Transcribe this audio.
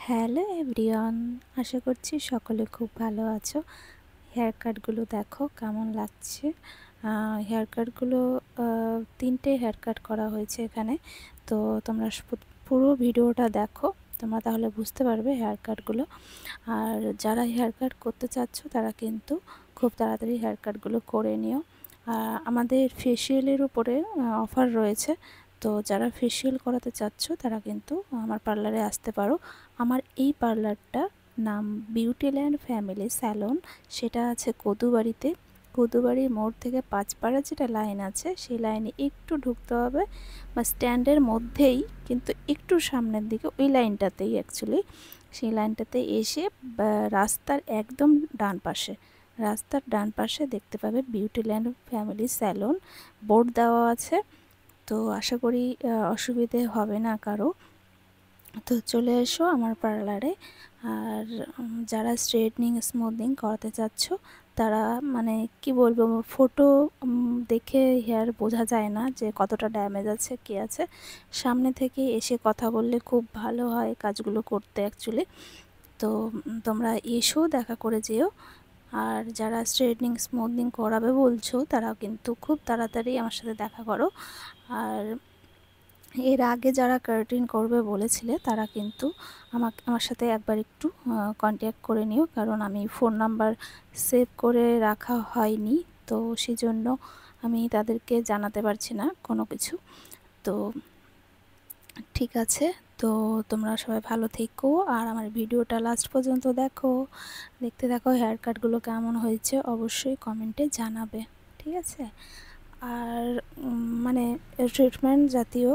Hello everyone, আশা করছি সকলে খুব ভালো আছো। হেয়ার কাটগুলো দেখো কেমন লাগছে। হেয়ার কাটগুলো 3টে হেয়ার কাট করা হয়েছে এখানে। তো তোমরা পুরো ভিডিওটা দেখো, তোমরা তাহলে বুঝতে পারবে হেয়ার কাটগুলো। আর যারা হেয়ার কাট করতে চাচ্ছ তারা কিন্তু খুব তাড়াতাড়ি হেয়ার কাটগুলো করে নিও। আমাদের ফেসিয়ালের উপরে অফার রয়েছে, তো যারা ফেসিয়াল করাতে চাচ্ছ তারা কিন্তু আমার পার্লারে আসতে পারো। আমার এই পার্লারটার নাম বিউটিল্যান্ড ফ্যামিলি স্যালন, সেটা আছে কদুবাড়িতে। কদুবাড়ির মোড় থেকে পাঁচপাড়া যেটা লাইন আছে সেই লাইনে একটু ঢুকতে হবে, বা স্ট্যান্ডের মধ্যেই কিন্তু একটু সামনের দিকে ওই লাইনটাতেই অ্যাকচুয়ালি, সেই লাইনটাতে এসে রাস্তার একদম ডান পাশে দেখতে পাবে বিউটিল্যান্ড ফ্যামিলি স্যালন বোর্ড দেওয়া আছে। তো আশা করি অসুবিধে হবে না কারো। তো চলে এসো আমার পার্লারে। আর যারা স্ট্রেটনিং স্মুথনিং করাতে চাচ্ছ তারা মানে কি বলবো, ফটো দেখে হেয়ার বোঝা যায় না যে কতটা ড্যামেজ আছে কী আছে। সামনে থেকে এসে কথা বললে খুব ভালো হয় কাজগুলো করতে অ্যাকচুয়ালি। তো তোমরা এসো, দেখা করে যেও। আর যারা স্ট্রেটনিং স্মুথনিং করাবে বলছো তারা কিন্তু খুব তাড়াতাড়ি আমার সাথে দেখা করো। আর এর আগে যারা কাটিং করবে বলেছিলে তারা কিন্তু আমার সাথে একবার একটু কন্ট্যাক্ট করে নিও, কারণ আমি ফোন নাম্বার সেভ করে রাখা হয়নি, তো সেই জন্য আমি তাদেরকে জানাতে পারছি না কোনো কিছু। তো ঠিক আছে, তো তোমরা সবাই ভালো থেকো আর আমার ভিডিওটা লাস্ট পর্যন্ত দেখতে থাকো। হেয়ার কাটগুলো কেমন হয়েছে অবশ্যই কমেন্টে জানাবে, ঠিক আছে। আর মানে ট্রিটমেন্ট জাতীয়